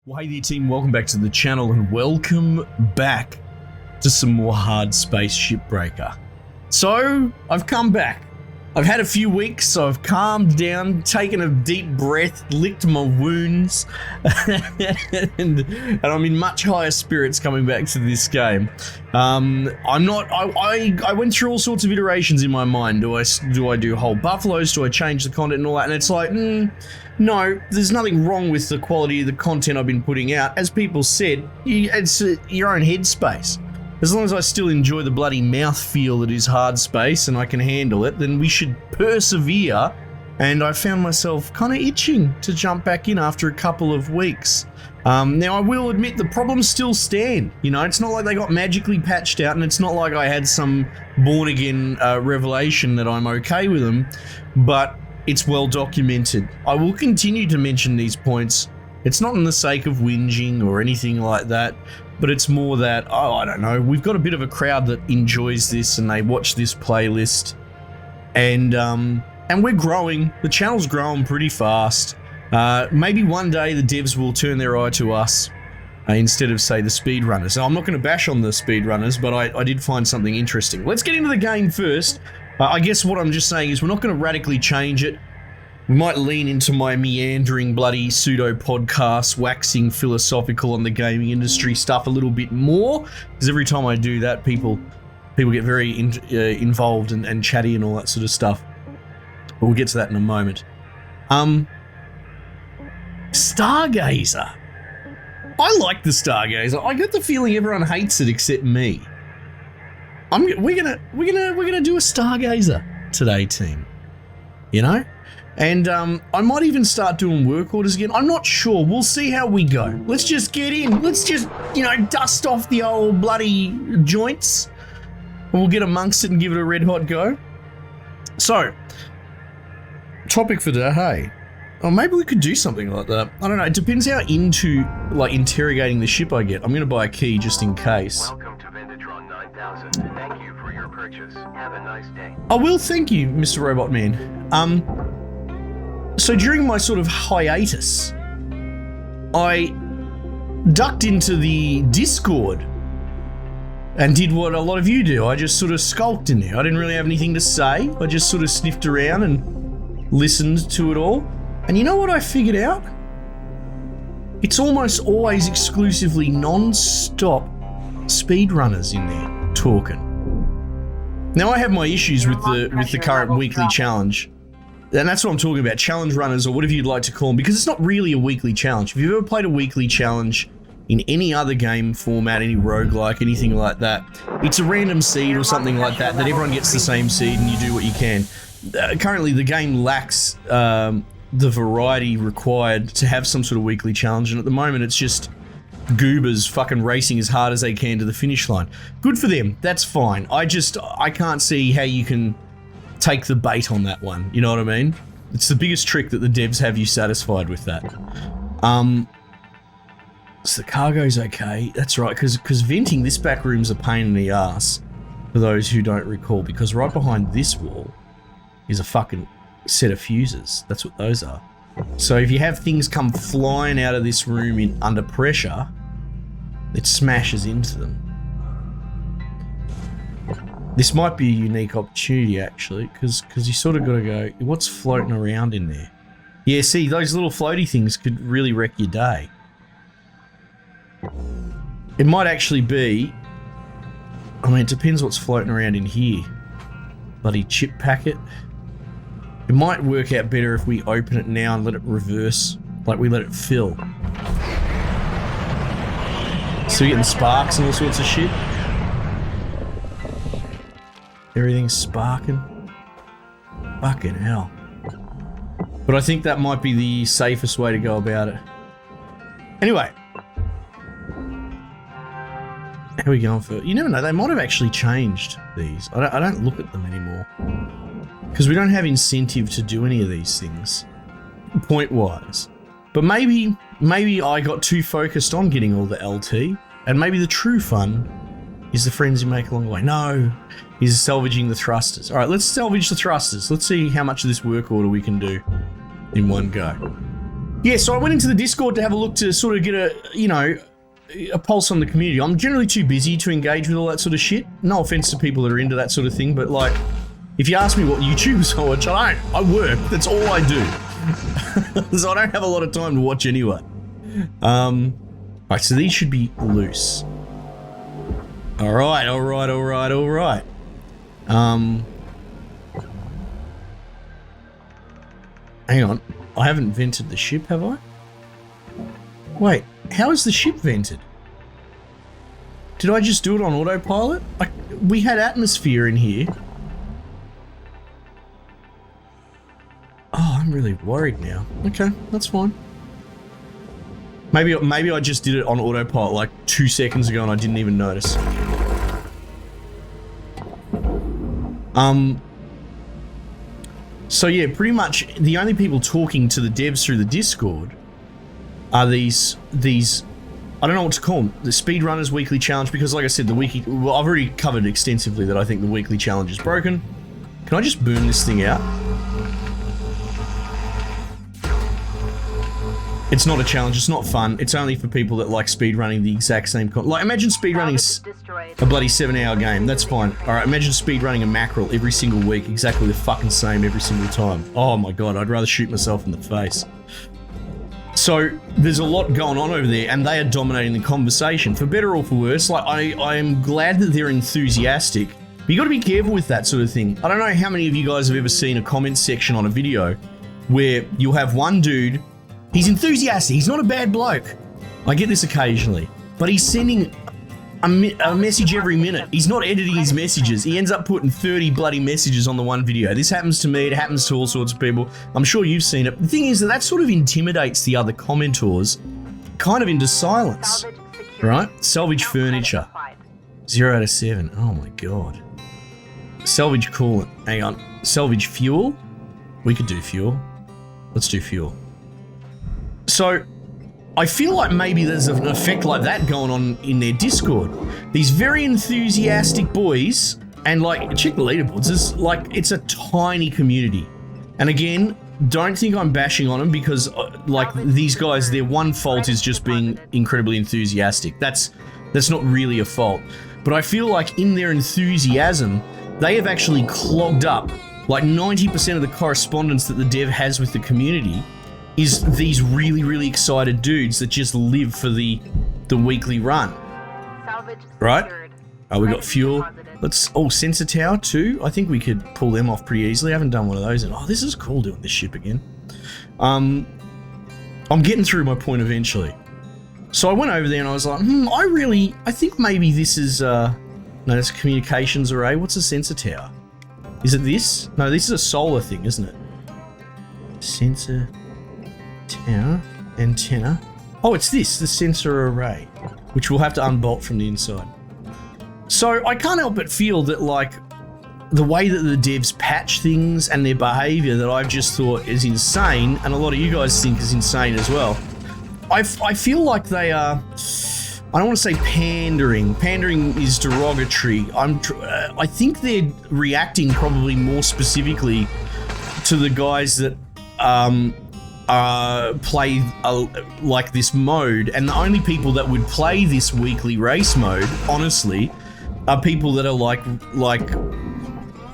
Well, hey there team, welcome back to the channel and welcome back to some more Hardspace Shipbreaker. So, I've come back. I've had a few weeks, so I've calmed down, taken a deep breath, licked my wounds, and I'm in much higher spirits coming back to this game. I went through all sorts of iterations in my mind. Do I do whole buffaloes? Do I change the content and all that? And it's like, no, there's nothing wrong with the quality of the content I've been putting out. As people said, it's your own headspace. As long as I still enjoy the bloody mouthfeel that is Hardspace and I can handle it, then we should persevere. And I found myself kind of itching to jump back in after a couple of weeks. Now, I will admit the problems still stand. You know, it's not like they got magically patched out, and it's not like I had some born-again revelation that I'm okay with them, but it's well documented. I will continue to mention these points. It's not in the sake of whinging or anything like that, but it's more that, I don't know, we've got a bit of a crowd that enjoys this and they watch this playlist, and we're growing. The channel's growing pretty fast. Maybe one day the devs will turn their eye to us instead of, say, the speedrunners. So I'm not going to bash on the speedrunners, but I did find something interesting. Let's get into the game first. I guess what I'm just saying is we're not going to radically change it. We might lean into my meandering bloody pseudo podcast, waxing philosophical on the gaming industry stuff a little bit more, because every time I do that, people get very involved and chatty and all that sort of stuff. But we'll get to that in a moment. Stargazer. I like the Stargazer. I get the feeling everyone hates it except me. We're gonna do a Stargazer today, team. You know? And I might even start doing work orders again. I'm not sure. We'll see how we go. Let's just get in. Let's just, dust off the old bloody joints. And we'll get amongst it and give it a red hot go. So, topic for today. Or maybe we could do something like that. I don't know. It depends how into, interrogating the ship I get. I'm going to buy a key just in case. Welcome to Vindatron 9000. Thank you for your purchase. Have a nice day. I will, thank you, Mr. Robot Man. So during my sort of hiatus, I ducked into the Discord and did what a lot of you do. I just sort of skulked in there. I didn't really have anything to say. I just sort of sniffed around and listened to it all. And you know what I figured out? It's almost always exclusively non-stop speedrunners in there talking. Now I have my issues with the current weekly challenge. And that's what I'm talking about, challenge runners or whatever you'd like to call them, because it's not really a weekly challenge. If you've ever played a weekly challenge in any other game format, any roguelike, anything like that, it's a random seed or something like that everyone gets the same seed and you do what you can. Currently, the game lacks the variety required to have some sort of weekly challenge, and at the moment it's just goobers fucking racing as hard as they can to the finish line. Good for them, that's fine. I can't see how you can take the bait on that one, you know what I mean? It's the biggest trick that the devs have you satisfied with that. So the cargo's okay, that's right, because venting this back room's a pain in the ass, for those who don't recall, because right behind this wall is a fucking set of fuses. That's what those are. So if you have things come flying out of this room under pressure, it smashes into them. This might be a unique opportunity, actually, because you sort of got to go, what's floating around in there? Yeah, see, those little floaty things could really wreck your day. It might actually be, it depends what's floating around in here. Bloody chip packet. It might work out better if we open it now and let it reverse, like we let it fill. So you're getting sparks and all sorts of shit. Everything's sparking. Fucking hell. But I think that might be the safest way to go about it. Anyway. How are we going for? You never know, they might have actually changed these. I don't look at them anymore. Because we don't have incentive to do any of these things. Point-wise. But maybe I got too focused on getting all the LT. And maybe the true fun is the friends you make along the way. No, he's salvaging the thrusters. All right, let's salvage the thrusters. Let's see how much of this work order we can do in one go. Yeah, so I went into the Discord to have a look to sort of get a, you know, a pulse on the community. I'm generally too busy to engage with all that sort of shit. No offense to people that are into that sort of thing, but like, if you ask me what YouTubers I watch, I work. That's all I do. So I don't have a lot of time to watch anyway. Right, so these should be loose. All right. Hang on. I haven't vented the ship, have I? Wait, how is the ship vented? Did I just do it on autopilot? We had atmosphere in here. Oh, I'm really worried now. Okay, that's fine. Maybe I just did it on autopilot like 2 seconds ago and I didn't even notice. So yeah, pretty much the only people talking to the devs through the Discord are these I don't know what to call them, the speedrunners weekly challenge, because like I said, well, I've already covered extensively that I think the weekly challenge is broken. Can I just burn this thing out? It's not a challenge, it's not fun, it's only for people that like speedrunning the exact same like imagine speedrunning a bloody 7-hour game, that's fine. Alright, imagine speedrunning a mackerel every single week, exactly the fucking same every single time. Oh my god, I'd rather shoot myself in the face. So, there's a lot going on over there, and they are dominating the conversation, for better or for worse. Like, I am glad that they're enthusiastic, but you gotta be careful with that sort of thing. I don't know how many of you guys have ever seen a comment section on a video where you'll have one dude. He's enthusiastic, he's not a bad bloke. I get this occasionally. But he's sending a message every minute. He's not editing his messages. He ends up putting 30 bloody messages on the one video. This happens to me, it happens to all sorts of people. I'm sure you've seen it. The thing is that sort of intimidates the other commentors kind of into silence. Right? Salvage furniture. 0 out of 7. Oh my god. Salvage coolant. Hang on. Salvage fuel? We could do fuel. Let's do fuel. So, I feel like maybe there's an effect like that going on in their Discord. These very enthusiastic boys, and like, check the leaderboards, it's a tiny community. And again, don't think I'm bashing on them because like these guys, their one fault is just being incredibly enthusiastic. That's not really a fault. But I feel like in their enthusiasm, they have actually clogged up like 90% of the correspondence that the dev has with the community is these really, really excited dudes that just live for the weekly run. Right? Oh, we got fuel. Sensor tower too. I think we could pull them off pretty easily. I haven't done one of those. Oh, this is cool doing this ship again. I'm getting through my point eventually. So I went over there and I was like, I think maybe this is, no, that's a communications array. What's a sensor tower? Is it this? No, this is a solar thing, isn't it? Sensor tower, antenna. Oh, it's this, the sensor array, which we'll have to unbolt from the inside. So I can't help but feel that like the way that the devs patch things and their behavior that I've just thought is insane, and a lot of you guys think is insane as well. I feel like they are, I don't want to say pandering. Pandering is derogatory. I think they're reacting probably more specifically to the guys that play like this mode, and the only people that would play this weekly race mode, honestly, are people that are like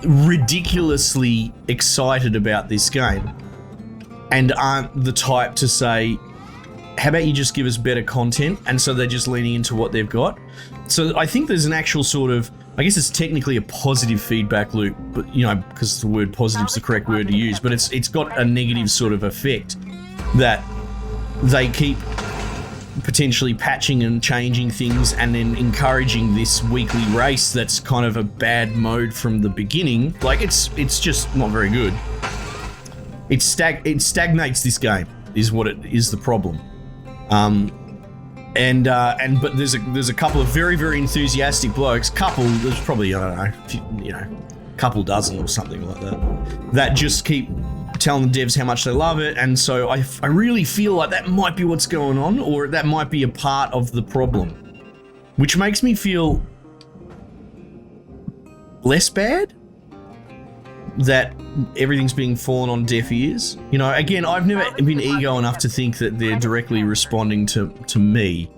ridiculously excited about this game and aren't the type to say, how about you just give us better content? And so they're just leaning into what they've got. So I think there's an actual sort of, I guess it's technically a positive feedback loop, but you know, because the word positive is the correct word to use, but it's got a negative sort of effect that they keep potentially patching and changing things and then encouraging this weekly race that's kind of a bad mode from the beginning. Like it's just not very good. It stagnates this game is what it is, the problem. But there's a couple of very, very enthusiastic blokes, there's probably, I don't know, a couple dozen or something like that just keep telling the devs how much they love it, and so I really feel like that might be what's going on, or that might be a part of the problem, which makes me feel less bad, that everything's being fallen on deaf ears. You know, again, I've never been ego enough to think that they're directly responding to me.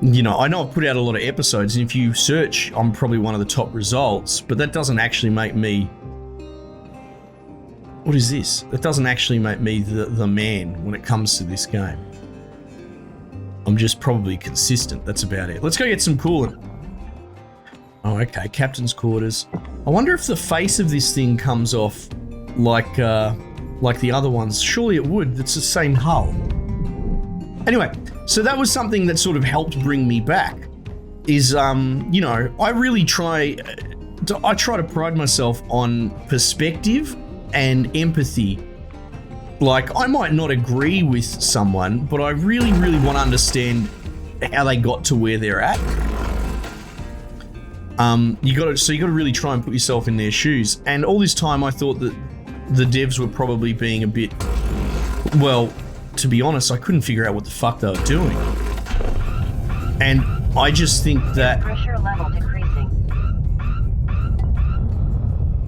You know, I know I've put out a lot of episodes, and if you search, I'm probably one of the top results, but that doesn't actually make me... What is this? That doesn't actually make me the man when it comes to this game. I'm just probably consistent, that's about it. Let's go get some coolant. Oh, okay, captain's quarters. I wonder if the face of this thing comes off like the other ones. Surely it would, it's the same hull. Anyway, so that was something that sort of helped bring me back. Is, you know, I try to pride myself on perspective and empathy. Like, I might not agree with someone, but I really want to understand how they got to where they're at. You got to really try and put yourself in their shoes. And all this time, I thought that the devs were probably being a bit, well, to be honest, I couldn't figure out what the fuck they were doing. And I just think that... Pressure level decreasing.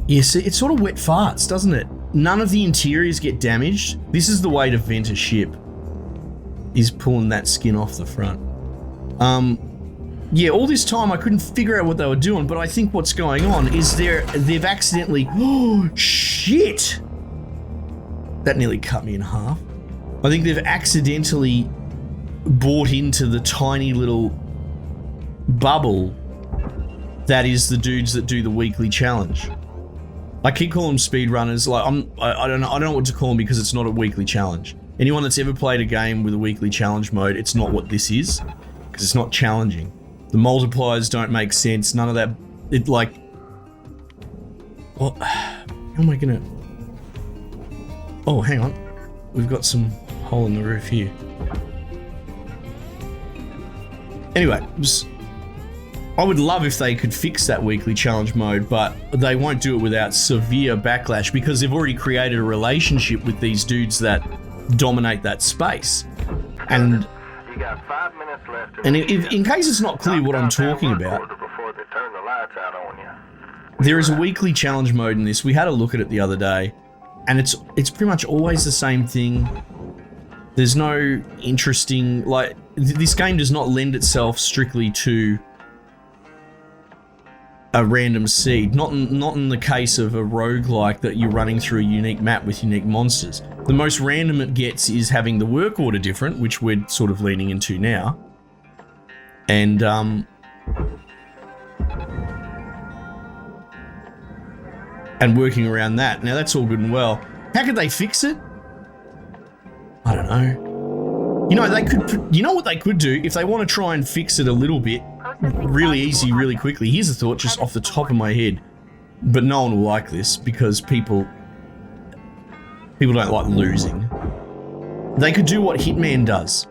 Yeah, see, it's sort of wet farts, doesn't it? None of the interiors get damaged. This is the way to vent a ship, is pulling that skin off the front. Yeah, all this time I couldn't figure out what they were doing, but I think what's going on is they've accidentally... Oh, shit! That nearly cut me in half. I think they've accidentally bought into the tiny little bubble that is the dudes that do the weekly challenge. I keep calling them speedrunners. Like, I don't know what to call them because it's not a weekly challenge. Anyone that's ever played a game with a weekly challenge mode, it's not what this is, because it's not challenging. The multipliers don't make sense. None of that. It like, well, how am I gonna? Oh, hang on. We've got some hole in the roof here. Anyway, I would love if they could fix that weekly challenge mode, but they won't do it without severe backlash because they've already created a relationship with these dudes that dominate that space. And You got 5 minutes left. And in case it's not clear what I'm talking about, Before they turn the lights out on you. there is a weekly challenge mode in this. We had a look at it the other day, and it's pretty much always the same thing. There's no interesting, like, this game does not lend itself strictly to a random seed. Not in the case of a roguelike that you're running through a unique map with unique monsters. The most random it gets is having the work order different, which we're sort of leaning into now. And working around that. Now that's all good and well. How could they fix it? I don't know. You know, they could. You know what they could do if they want to try and fix it a little bit, really easy, really quickly. Here's a thought, just off the top of my head, but no one will like this because people don't like losing. They could do what Hitman does.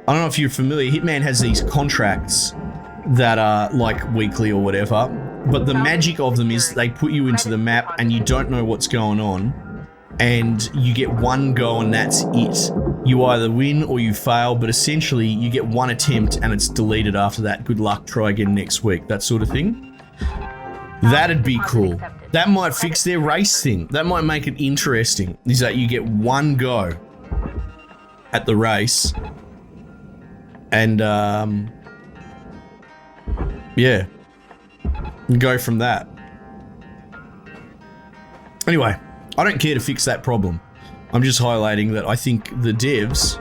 I don't know if you're familiar. Hitman has these contracts that are like weekly or whatever, but the magic of them is they put you into the map and you don't know what's going on, and you get one go and that's it. You either win or you fail, but essentially you get one attempt and it's deleted after that. Good luck, try again next week, that sort of thing. That'd be cool. That might fix their race thing. That might make it interesting, is that you get one go at the race and yeah, go from that. Anyway, I don't care to fix that problem. I'm just highlighting that I think the devs,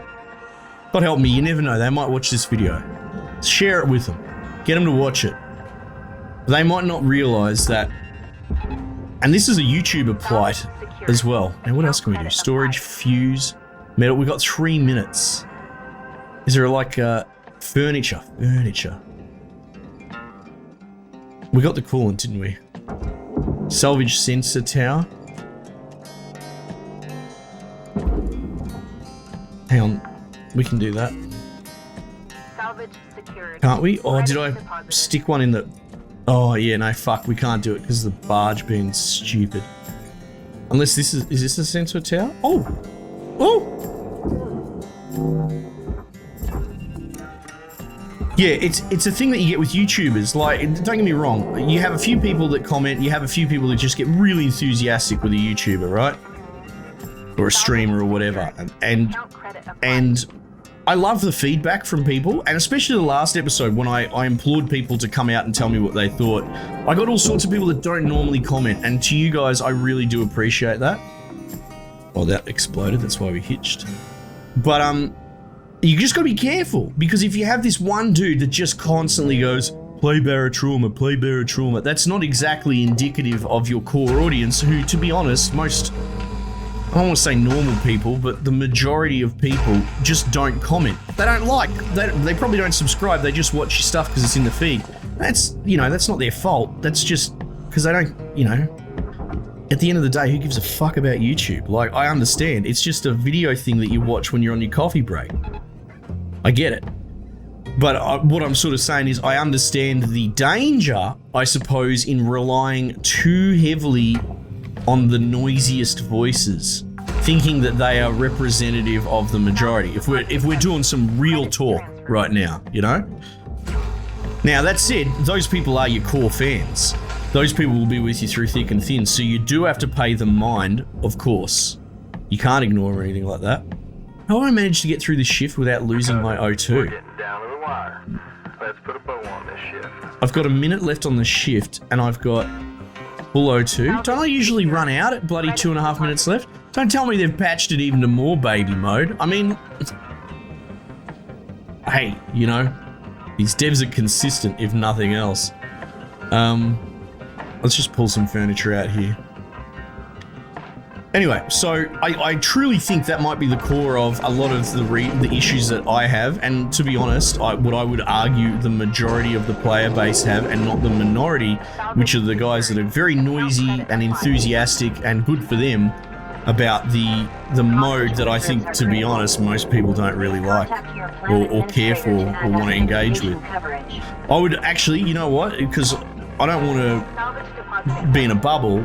God help me, you never know, they might watch this video. Share it with them. Get them to watch it. They might not realize that, and this is a YouTuber plight as well. Now what else can we do? Storage, fuse, metal. We've got 3 minutes. Is there like furniture? Furniture. We got the coolant, didn't we? Salvage sensor tower. Hang on, we can do that. Salvage secured. Can't we? Or did I stick one in the... Oh yeah, no, fuck, we can't do it because of the barge being stupid. Unless this is this a sensor tower? Oh! Oh! Yeah, it's a thing that you get with YouTubers. Like, don't get me wrong, you have a few people that comment, you have a few people that just get really enthusiastic with a YouTuber, right? Or a streamer or whatever. And I love the feedback from people, and especially the last episode when I implored people to come out and tell me what they thought. I got all sorts of people that don't normally comment, and to you guys, I really do appreciate that. Oh, that exploded, that's why we hitched. But, you just gotta be careful, because if you have this one dude that just constantly goes, play Baratrauma, play Baratrauma, that's not exactly indicative of your core audience, who, to be honest, most, I don't want to say normal people, but the majority of people just don't comment. They don't like, they probably don't subscribe, they just watch your stuff because it's in the feed. That's, you know, that's not their fault, that's just because they don't, you know, at the end of the day, who gives a fuck about YouTube? Like, I understand, it's just a video thing that you watch when you're on your coffee break. I get it. But what I'm sort of saying is I understand the danger, I suppose, in relying too heavily on the noisiest voices, thinking that they are representative of the majority. If we're doing some real talk right now, you know? Now, that said, those people are your core fans. Those people will be with you through thick and thin, so you do have to pay them mind, of course. You can't ignore or anything like that. How do I manage to get through this shift without losing my We're O2? getting down to the wire. Let's put a bow on this shift. I've got a minute left on the shift, and I've got full O2. Don't I usually run out at bloody 2.5 minutes left? Don't tell me they've patched it even to more baby mode. I mean, hey, you know, these devs are consistent, if nothing else. Let's just pull some furniture out here. Anyway, so I truly think that might be the core of a lot of the issues that I have, and to be honest, what I would argue the majority of the player base have, and not the minority, which are the guys that are very noisy and enthusiastic and good for them about the mode that I think, to be honest, most people don't really like or care for or want to engage with. I would actually, you know what, because I don't want to be in a bubble.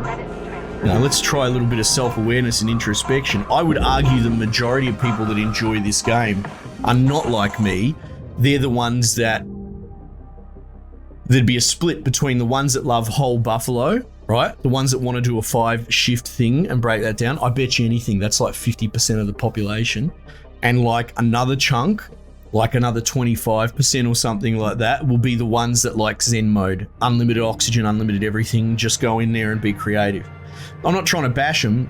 You know, let's try a little bit of self-awareness and introspection. I would argue the majority of people that enjoy this game are not like me. They're the ones that... There'd be a split between the ones that love whole buffalo, right? The ones that want to do a 5-shift thing and break that down. I bet you anything, that's like 50% of the population. And like another chunk, like another 25% or something like that, will be the ones that like Zen mode. Unlimited oxygen, unlimited everything, just go in there and be creative. I'm not trying to bash them.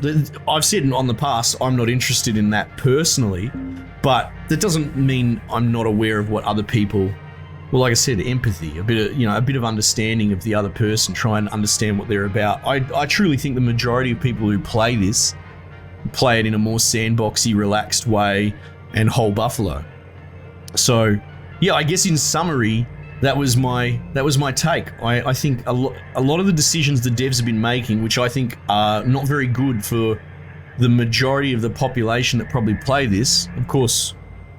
I've said on the past, I'm not interested in that personally, but that doesn't mean I'm not aware of what other people, well, like I said, empathy, a bit of, you know, a bit of understanding of the other person, try and understand what they're about. I truly think the majority of people who play this, play it in a more sandboxy, relaxed way and whole buffalo. So, yeah, I guess in summary, that was my take. I think a lot of the decisions the devs have been making, which I think are not very good for the majority of the population that probably play this. Of course,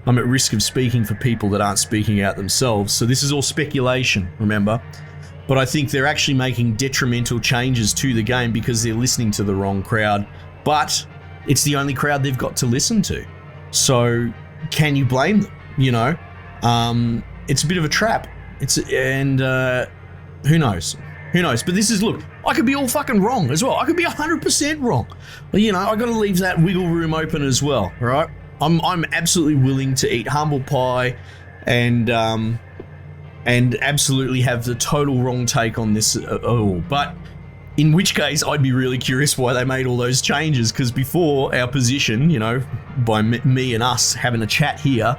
I'm at risk of speaking for people that aren't speaking out themselves, so this is all speculation, remember? But I think they're actually making detrimental changes to the game because they're listening to the wrong crowd, but it's the only crowd they've got to listen to. So, can you blame them, you know? It's a bit of a trap. Who knows? Who knows? But this is, look, I could be all fucking wrong as well. I could be 100% wrong. But, you know, I got to leave that wiggle room open as well, right? I'm absolutely willing to eat humble pie and absolutely have the total wrong take on this at all. But in which case, I'd be really curious why they made all those changes, because before, our position, you know, by me and us having a chat here,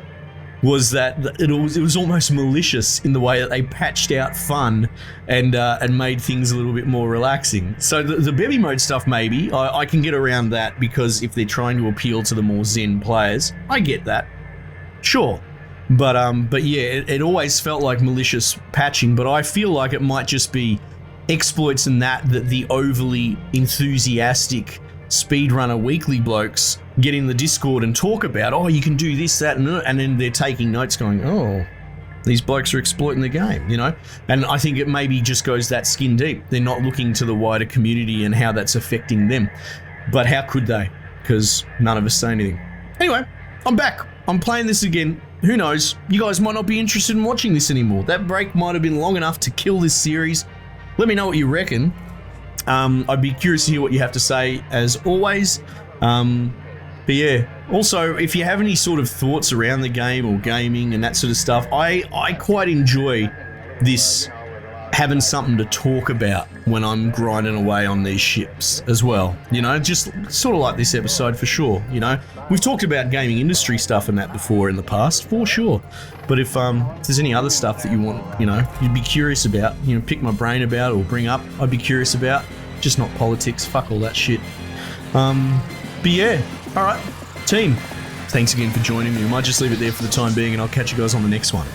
was that it was almost malicious in the way that they patched out fun and made things a little bit more relaxing. So the baby mode stuff, maybe I can get around that, because if they're trying to appeal to the more Zen players, I get that, sure. But yeah, it always felt like malicious patching. But I feel like it might just be exploits and that the overly enthusiastic speedrunner weekly blokes get in the Discord and talk about, oh, you can do this, that, and then they're taking notes going, oh, these blokes are exploiting the game, you know? And I think it maybe just goes that skin deep. They're not looking to the wider community and how that's affecting them. But how could they? Because none of us say anything. Anyway, I'm back. I'm playing this again. who knows? You guys might not be interested in watching this anymore. That break might have been long enough to kill this series. Let me know what you reckon. I'd be curious to hear what you have to say, as always. But yeah, also, if you have any sort of thoughts around the game or gaming and that sort of stuff, I quite enjoy this, having something to talk about when I'm grinding away on these ships as well. You know, just sort of like this episode for sure, you know. We've talked about gaming industry stuff and that before in the past, for sure. But if there's any other stuff that you want, you know, you'd be curious about, you know, pick my brain about or bring up, I'd be curious about. Just not politics, fuck all that shit. But yeah, alright, team, thanks again for joining me. I might just leave it there for the time being and I'll catch you guys on the next one.